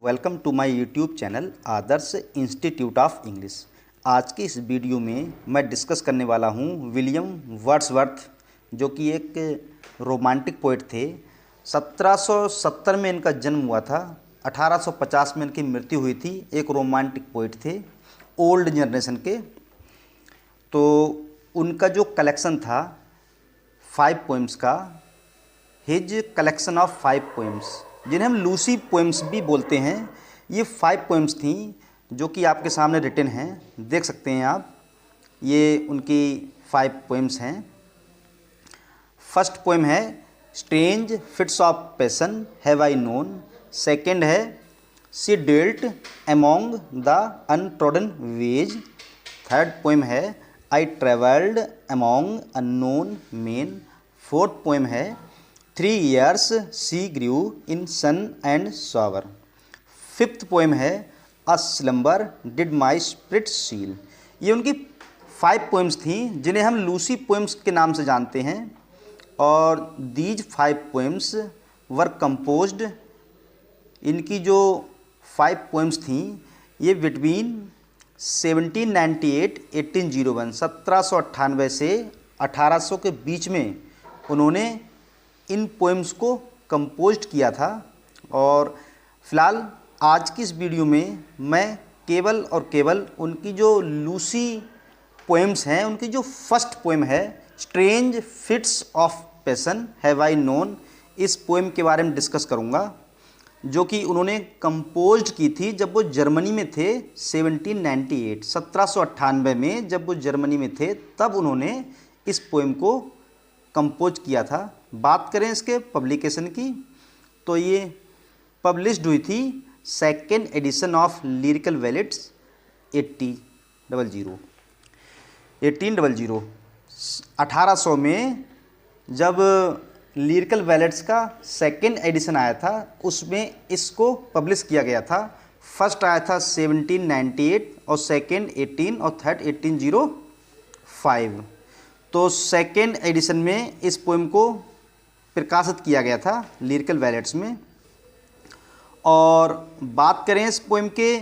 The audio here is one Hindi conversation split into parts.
Welcome to my YouTube channel Adarsh institute of English. आज की इस वीडियो में मैं डिस्कस करने वाला हूँ विलियम वर्ड्सवर्थ, जो कि एक रोमांटिक पोइट थे। 1770 में इनका जन्म हुआ था, 1850 में इनकी मृत्यु हुई थी। एक रोमांटिक पोइट थे, ओल्ड जनरेशन के। तो उनका जो कलेक्शन था 5 पोएम्स का, हिज कलेक्शन ऑफ 5 पोएम्स, जिन्हें हम लूसी पोएम्स भी बोलते हैं, ये 5 पोएम्स थी जो कि आपके सामने रिटन हैं, देख सकते हैं आप। ये उनकी 5 पोएम्स हैं। फर्स्ट पोएम है strange fits of passion have I known. Second है she dwelt among the untrodden ways. Third poem है I travelled among unknown men. Fourth poem है 3 years she grew in sun and shower। Fifth poem है a slumber did my spirit seal. ये उनकी 5 पोएम्स थी जिन्हें हम लूसी पोएम्स के नाम से जानते हैं। और दीज 5 पोएम्स वर कंपोज्ड, इनकी जो 5 पोएम्स थी ये बिटवीन 1798 1801 1798 से 1800 के बीच में उन्होंने इन पोएम्स को कंपोज्ड किया था। और फ़िलहाल आज की इस वीडियो में मैं केवल और केवल उनकी जो लूसी पोएम्स हैं, उनकी जो फर्स्ट पोएम है strange fits of passion have I known, इस पोएम के बारे में डिस्कस करूंगा, जो कि उन्होंने कंपोज्ड की थी जब वो जर्मनी में थे। 1798 में जब वो जर्मनी में थे तब उन्होंने इस पोएम को कंपोज किया था। बात करें इसके पब्लिकेशन की, तो ये पब्लिश्ड हुई थी second edition of lyrical ballads 1800। 1800 में जब लिरिकल बैलेड्स का सेकेंड एडिशन आया था, उसमें इसको पब्लिश किया गया था। फर्स्ट आया था 1798 और सेकेंड 18 और थर्ड 1805। तो सेकेंड एडिशन में इस पोएम को प्रकाशित किया गया था लिरिकल बैलेड्स में। और बात करें इस पोएम के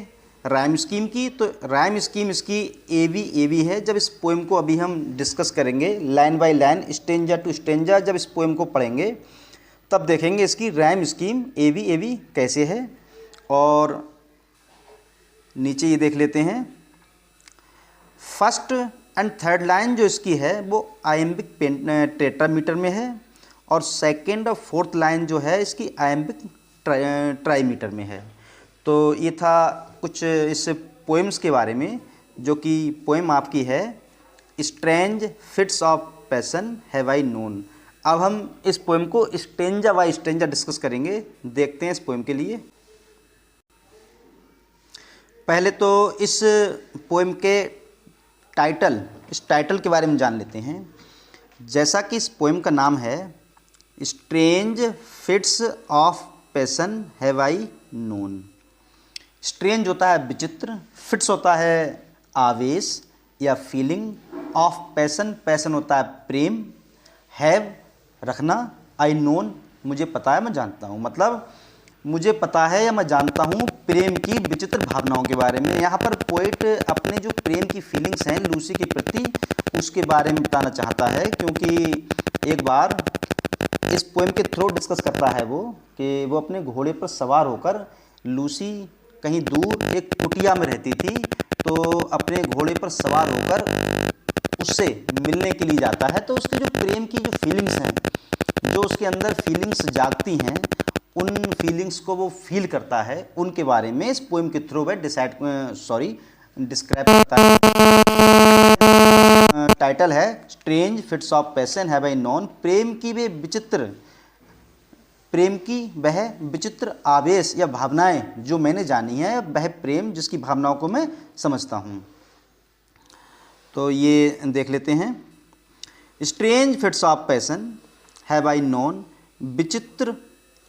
राइम स्कीम की, तो राइम स्कीम इसकी एबी है। जब इस पोएम को अभी हम डिस्कस करेंगे line by line, stanza to stanza, जब इस पोएम को पढ़ेंगे तब देखेंगे इसकी राइम स्कीम एबी कैसे है। और नीचे ये देख लेते हैं, फर्स्ट एंड थर्ड लाइन जो इसकी है वो आयम्बिक टेट्रामीटर में है, और सेकेंड और फोर्थ लाइन जो है इसकी आयम्बिक ट्राईमीटर में है। तो ये था कुछ इस पोएम्स के बारे में, जो कि पोएम आपकी है strange fits of passion have I known. अब हम इस पोएम को स्टेंजा बाय स्टेंजा डिस्कस करेंगे, देखते हैं इस पोएम के लिए। पहले तो इस पोएम के इस टाइटल के बारे में जान लेते हैं। जैसा कि इस पोएम का नाम है strange fits of passion have I known. Strange होता है विचित्र, फिट्स होता है आवेश या फीलिंग, ऑफ पैशन होता है प्रेम, हैव रखना, आई नोन मुझे पता है, मैं जानता हूँ, मतलब मुझे पता है या मैं जानता हूँ प्रेम की विचित्र भावनाओं के बारे में। यहाँ पर पोएट अपने जो प्रेम की फीलिंग्स हैं लूसी के प्रति, उसके बारे में बताना चाहता है। क्योंकि एक बार इस पोएम के थ्रू डिस्कस करता है वो कि वो अपने घोड़े पर सवार होकर, लूसी कहीं दूर एक कुटिया में रहती थी, तो अपने घोड़े पर सवार होकर उससे मिलने के लिए जाता है। तो उसके जो प्रेम की जो फीलिंग्स हैं, जो उसके अंदर फीलिंग्स जागती हैं, उन फीलिंग्स को वो फील करता है, उनके बारे में इस पोएम के थ्रू वह डिस्क्राइब करता है। टाइटल है strange fits of passion have I known. प्रेम की वह विचित्र आवेश या भावनाएं जो मैंने जानी है, वह प्रेम जिसकी भावनाओं को मैं समझता हूँ। तो ये देख लेते हैं, strange fits of passion have I known, विचित्र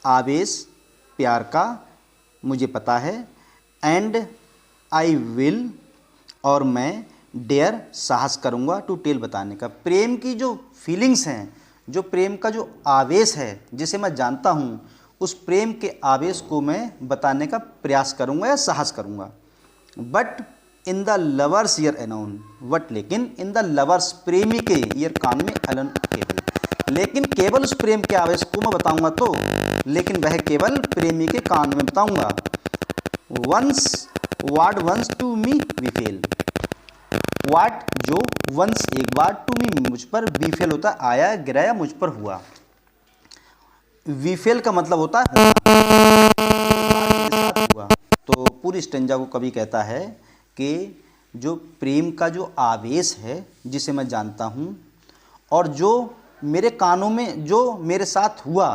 आवेश प्यार का मुझे पता है, एंड आई विल और मैं डेयर साहस करूँगा टू टेल बताने का। प्रेम की जो फीलिंग्स हैं, जो प्रेम का जो आवेश है जिसे मैं जानता हूँ, उस प्रेम के आवेश को मैं बताने का प्रयास करूँगा या साहस करूँगा। But in the lovers year alone, but लेकिन इन द लवर्स प्रेमी के ईयर कान में अलोन केवल, लेकिन केवल उस प्रेम के आवेश को मैं बताऊँगा तो, लेकिन वह केवल प्रेमी के कान में बताऊँगा। Once what once to me befell, what जो, वंस एक बार, टू मी मुझ पर, वी फेल होता है आया गिराया मुझ पर हुआ, वी फेल का मतलब होता है हुआ। तो पूरी स्टेंजा को कवि कहता है कि जो प्रेम का जो आवेश है जिसे मैं जानता हूँ और जो मेरे कानों में जो मेरे साथ हुआ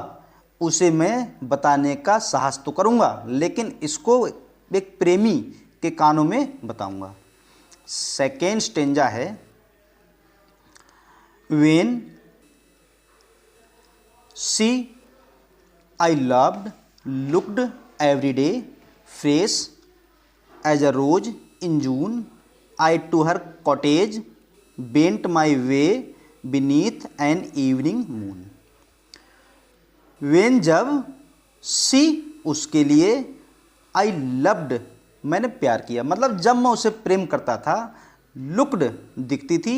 उसे मैं बताने का साहस तो करूँगा, लेकिन इसको एक प्रेमी के कानों में बताऊँगा। सेकेंड स्टेंजा है, when she I loved, looked every day, fresh as a rose in June. I to her cottage bent my way beneath an evening moon. When जब, सी उसके लिए, I loved मैंने प्यार किया, मतलब जब मैं उसे प्रेम करता था, looked दिखती थी,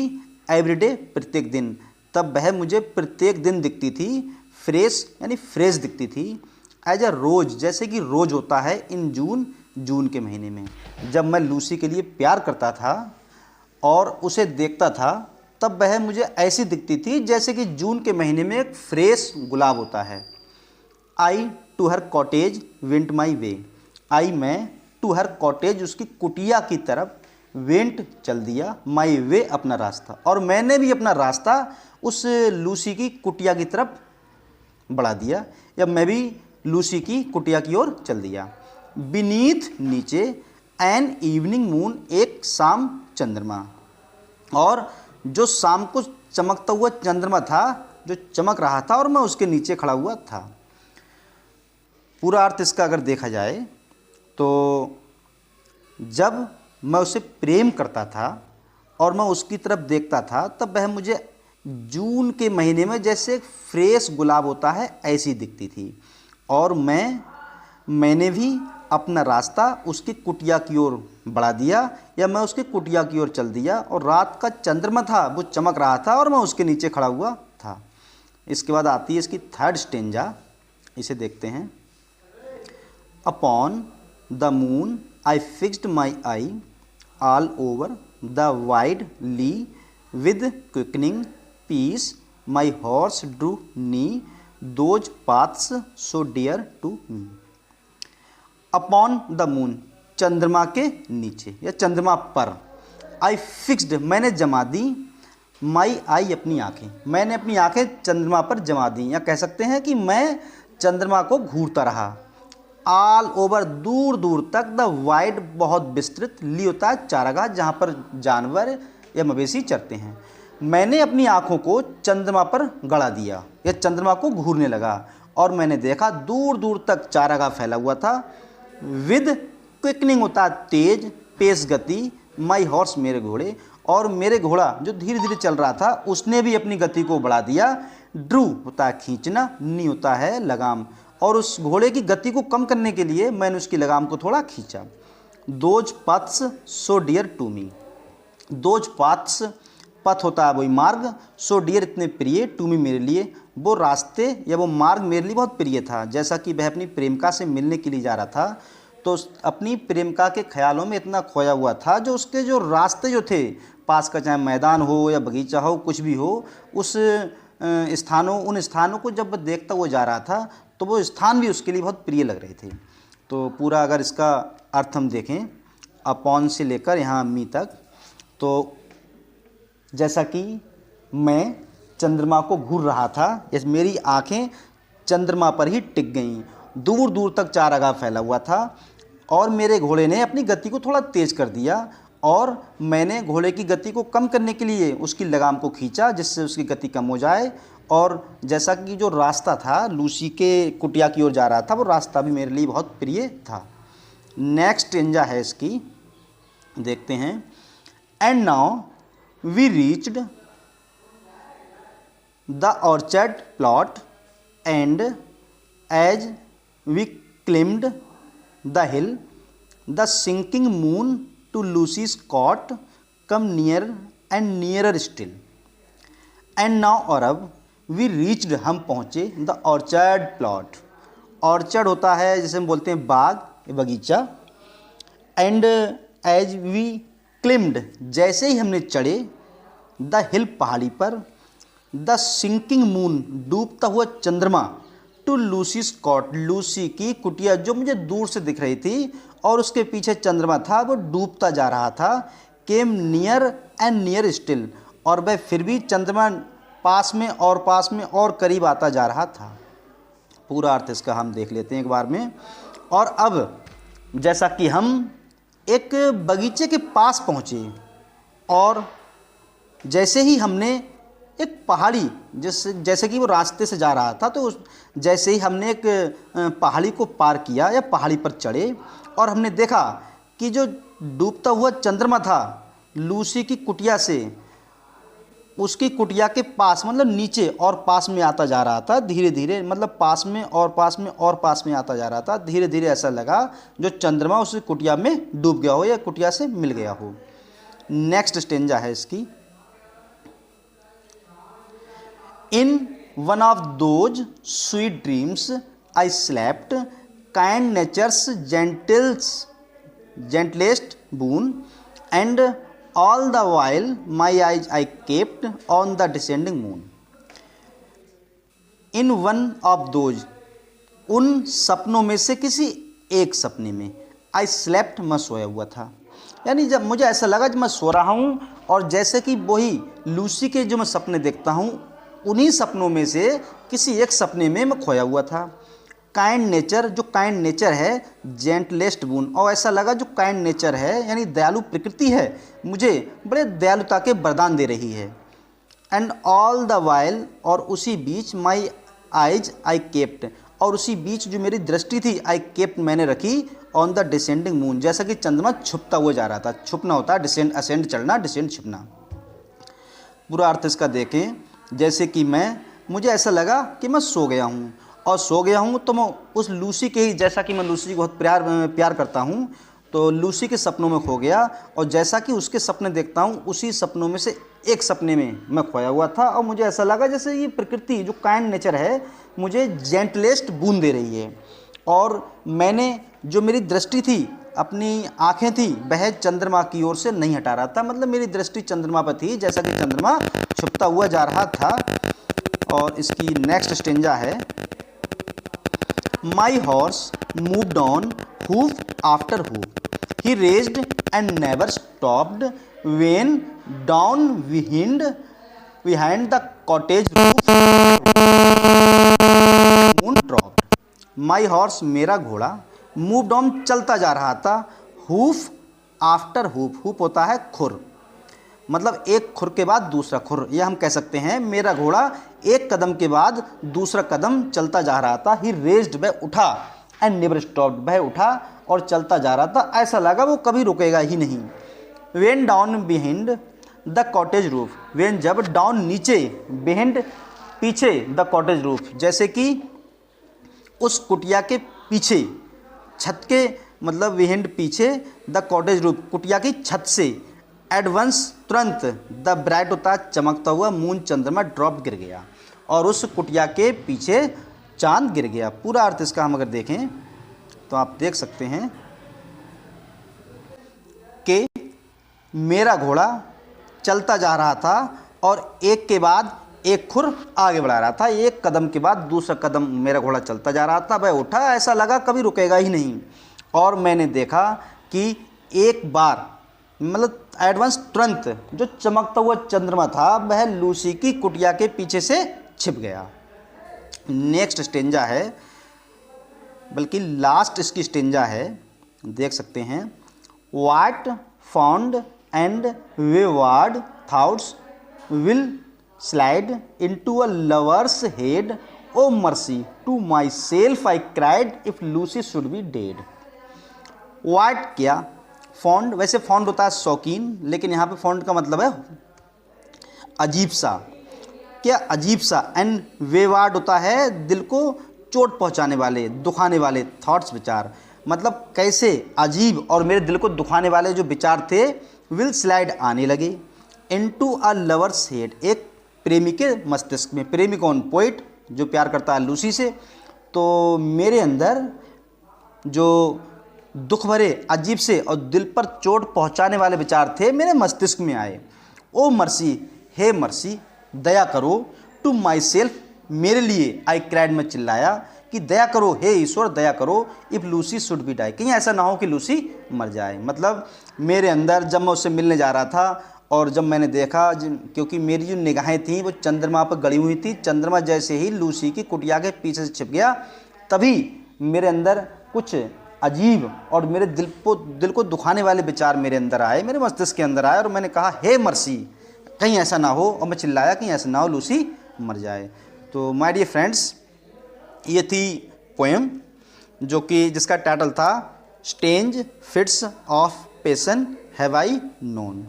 every day प्रत्येक दिन, तब वह मुझे प्रत्येक दिन दिखती थी, फ्रेश यानी फ्रेश दिखती थी, एज अ रोज जैसे कि रोज होता है, इन जून जून के महीने में। जब मैं लूसी के लिए प्यार करता था और उसे देखता था तब वह मुझे ऐसी दिखती थी जैसे कि जून के महीने में एक फ्रेश गुलाब होता है। आई टू हर कॉटेज वेंट माई वे, आई मैं टू हर कॉटेज उसकी कुटिया की तरफ, वेंट चल दिया, माई वे अपना रास्ता, और मैंने भी अपना रास्ता उस लूसी की कुटिया की तरफ बढ़ा दिया, या मैं भी लूसी की कुटिया की ओर चल दिया। बीनीथ नीचे, एन इवनिंग मून एक शाम चंद्रमा, और जो शाम को चमकता हुआ चंद्रमा था जो चमक रहा था और मैं उसके नीचे खड़ा हुआ था। पूरा अर्थ इसका अगर देखा जाए तो जब मैं उसे प्रेम करता था और मैं उसकी तरफ देखता था तब वह मुझे जून के महीने में जैसे फ्रेश गुलाब होता है ऐसी दिखती थी, और मैंने भी अपना रास्ता उसकी कुटिया की ओर बढ़ा दिया, या मैं उसकी कुटिया की ओर चल दिया, और रात का चंद्रमा था वो चमक रहा था और मैं उसके नीचे खड़ा हुआ था। इसके बाद आती है इसकी थर्ड स्टेंजा, इसे देखते हैं। Upon the moon I fixed my eye all over the wide lea with quickening pace, my horse drew nigh those paths so dear to me. Upon the moon चंद्रमा के नीचे या चंद्रमा पर, आई फिक्स्ड मैंने जमा दी, माई आई अपनी आँखें, मैंने अपनी आँखें चंद्रमा पर जमा दी, या कह सकते हैं कि मैं चंद्रमा को घूरता रहा। ऑल ओवर दूर दूर तक, द वाइड बहुत विस्तृत, ली होता है चारागाह जहाँ पर जानवर या मवेशी चरते हैं। मैंने अपनी आँखों को चंद्रमा पर गड़ा दिया या चंद्रमा को घूरने लगा, और मैंने देखा दूर दूर तक चारागाह फैला हुआ था। विद क्विकनिंग होता है तेज, पेश गति, माई हॉर्स मेरे घोड़े, और मेरे घोड़ा जो धीरे धीरे चल रहा था उसने भी अपनी गति को बढ़ा दिया। ड्रू होता है खींचना, नी होता है लगाम, और उस घोड़े की गति को कम करने के लिए मैंने उसकी लगाम को थोड़ा खींचा। Those paths so dear to me, those paths पथ होता है वही मार्ग, सो डियर इतने प्रिय, टू मी मेरे लिए, वो रास्ते या वो मार्ग मेरे लिए बहुत प्रिय था। जैसा कि वह अपनी प्रेमिका से मिलने के लिए जा रहा था तो अपनी प्रेमिका के ख्यालों में इतना खोया हुआ था, जो उसके जो रास्ते जो थे पास का, चाहे मैदान हो या बगीचा हो कुछ भी हो, उस उन स्थानों को जब वह देखता हुआ जा रहा था तो वो स्थान भी उसके लिए बहुत प्रिय लग रहे थे। तो पूरा अगर इसका अर्थ हम देखें अपॉन से लेकर यहाँ मी तक, तो जैसा कि मैं चंद्रमा को घूर रहा था, जैसे मेरी आँखें चंद्रमा पर ही टिक गईं, दूर दूर तक चारागाह फैला हुआ था, और मेरे घोड़े ने अपनी गति को थोड़ा तेज़ कर दिया, और मैंने घोड़े की गति को कम करने के लिए उसकी लगाम को खींचा जिससे उसकी गति कम हो जाए। और जैसा कि जो रास्ता था लूसी के कुटिया की ओर जा रहा था वो रास्ता भी मेरे लिए बहुत प्रिय था। नेक्स्ट स्टेंजा है इसकी, देखते हैं। And now we reached the orchard plot, and as we climbed the hill, the sinking moon to Lucy's cot came near and nearer still, and now और अब वी रीच्ड हम पहुँचे द ऑर्चर्ड प्लॉट। ऑर्चर्ड होता है जैसे हम बोलते हैं बाग, बगीचा। एंड एज वी क्लिम्ड, जैसे ही हमने चढ़े, द हिल पहाड़ी पर, द सिंकिंग मून डूबता हुआ चंद्रमा, टू लूसीज कॉट, लूसी की कुटिया जो मुझे दूर से दिख रही थी और उसके पीछे चंद्रमा था वो डूबता जा रहा था, came near and near still, और वह फिर भी चंद्रमा पास में और करीब आता जा रहा था। पूरा अर्थ इसका हम देख लेते हैं एक बार में। और अब जैसा कि हम एक बगीचे के पास पहुँचे और जैसे ही हमने एक पहाड़ी, जैसे कि वो रास्ते से जा रहा था, तो जैसे ही हमने एक पहाड़ी को पार किया या पहाड़ी पर चढ़े और हमने देखा कि जो डूबता हुआ चंद्रमा था लूसी की कुटिया से उसकी कुटिया के पास, मतलब नीचे और पास में आता जा रहा था धीरे धीरे, मतलब पास में आता जा रहा था धीरे धीरे। ऐसा लगा जो चंद्रमा उस कुटिया में डूब गया हो या कुटिया से मिल गया हो। नेक्स्ट स्टेंजा है इसकी। In one of those sweet dreams I slept, kind nature's gentlest boon, and all the while my eyes I kept on the descending moon. In one of those, उन सपनों में से किसी एक सपने में, I slept, मैं सोया हुआ था। यानी जब मुझे ऐसा लगा जब मैं सो रहा हूँ और जैसे कि वही लूसी के जो मैं सपने देखता हूँ उन्हीं सपनों में से किसी एक सपने में मैं खोया हुआ था। काइंड नेचर, जो काइंड नेचर है, जेंटलेस्ट बून, और ऐसा लगा जो काइंड नेचर है यानी दयालु प्रकृति है मुझे बड़े दयालुता के वरदान दे रही है। एंड ऑल द वाइल, और उसी बीच, माई आइज आई केप्ट, और उसी बीच जो मेरी दृष्टि थी आई केप्ट, मैंने रखी, ऑन द डिसेंडिंग मून, जैसा कि चंद्रमा छुपता हुआ जा रहा था। छुपना होता है डिसेंड, असेंड चढ़ना, डिसेंड छिपना। पूरा अर्थ इसका देखें। जैसे कि मुझे ऐसा लगा कि मैं सो गया हूँ और सो गया हूँ तो मैं उस लूसी के ही, जैसा कि मैं लूसी को बहुत प्यार करता हूँ, तो लूसी के सपनों में खो गया और जैसा कि उसके सपने देखता हूँ उसी सपनों में से एक सपने में मैं खोया हुआ था। और मुझे ऐसा लगा जैसे ये प्रकृति जो काइंड नेचर है मुझे जेंटलेस्ट बून दे रही है, और मैंने जो मेरी दृष्टि थी, अपनी आँखें थी, वह चंद्रमा की ओर से नहीं हटा रहा था। मतलब मेरी दृष्टि चंद्रमा पर थी जैसा कि चंद्रमा छुपता हुआ जा रहा था। और इसकी नेक्स्ट स्टेंजा है। My horse moved on, hoof after hoof. He raced and never stopped when down behind the cottage roof moon dropped. My horse, मेरा घोड़ा, moved on, चलता जा रहा था, hoof after hoof, hoof होता है खुर, मतलब एक खुर के बाद दूसरा खुर, यह हम कह सकते हैं मेरा घोड़ा एक कदम के बाद दूसरा कदम चलता जा रहा था। ही रेज्ड, वह उठा, एंड नेवर स्टॉप्ड, वह उठा और चलता जा रहा था, ऐसा लगा वो कभी रुकेगा ही नहीं। When down behind the cottage roof, when जब, डाउन नीचे, बिहाइंड पीछे, द कॉटेज रूफ जैसे कि उस कुटिया के पीछे, छत के, मतलब बिहाइंड पीछे, द कॉटेज रूफ कुटिया की छत से, एडवांस तुरंत, द ब्राइट होता है चमकता हुआ, मून चंद्रमा ड्रॉप गिर गया और उस कुटिया के पीछे चांद गिर गया। पूरा अर्थ इसका हम अगर देखें तो आप देख सकते हैं कि मेरा घोड़ा चलता जा रहा था और एक के बाद एक खुर आगे बढ़ा रहा था, एक कदम के बाद दूसरा कदम मेरा घोड़ा चलता जा रहा था, वह उठा, ऐसा लगा कभी रुकेगा ही नहीं। और मैंने देखा कि एक बार, मतलब एडवांस तुरंत, जो चमकता हुआ चंद्रमा था वह लूसी की कुटिया के पीछे से छिप गया। नेक्स्ट स्टेंजा है, बल्कि लास्ट इसकी स्टेंजा है, देख सकते हैं। What fond and wayward thoughts will slide into a lover's head, O mercy to myself I cried if Lucy should be dead. What, क्या, फॉन्ड, वैसे फॉन्ड होता है शौकीन, लेकिन यहाँ पे फॉन्ड का मतलब है अजीब सा, क्या अजीब सा, एंड वेवार्ड होता है दिल को चोट पहुंचाने वाले, दुखाने वाले थॉट्स, विचार, मतलब कैसे अजीब और मेरे दिल को दुखाने वाले जो विचार थे विल स्लाइड आने लगे इनटू अ लवर्स हेड, एक प्रेमी के मस्तिष्क में। प्रेमी कौन? पोइट, जो प्यार करता है लूसी से। तो मेरे अंदर जो दुख भरे, अजीब से और दिल पर चोट पहुंचाने वाले विचार थे मेरे मस्तिष्क में आए। ओ मर्सी, हे मर्सी, दया करो, टू माई सेल्फ, मेरे लिए। आई क्राइड, मैं चिल्लाया कि दया करो, हे ईश्वर दया करो, if Lucy should be die, कहीं ऐसा ना हो कि लूसी मर जाए। मतलब मेरे अंदर जब मैं उससे मिलने जा रहा था और जब मैंने देखा, क्योंकि मेरी जो निगाहें थीं वो चंद्रमा पर गड़ी हुई थी, चंद्रमा जैसे ही लूसी की कुटिया के पीछे से छिप गया, तभी मेरे अंदर कुछ अजीब और मेरे दिल को दुखाने वाले विचार मेरे अंदर आए, मेरे मस्तिष्क के अंदर आए, और मैंने कहा हे मर्सी, कहीं ऐसा ना हो, और मैं चिल्लाया कहीं ऐसा ना हो लूसी मर जाए। तो माय डियर फ्रेंड्स, ये थी पोएम जो कि जिसका टाइटल था strange fits of passion have I known.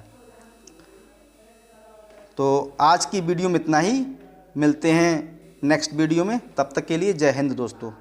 तो आज की वीडियो में इतना ही, मिलते हैं नेक्स्ट वीडियो में, तब तक के लिए जय हिंद दोस्तों।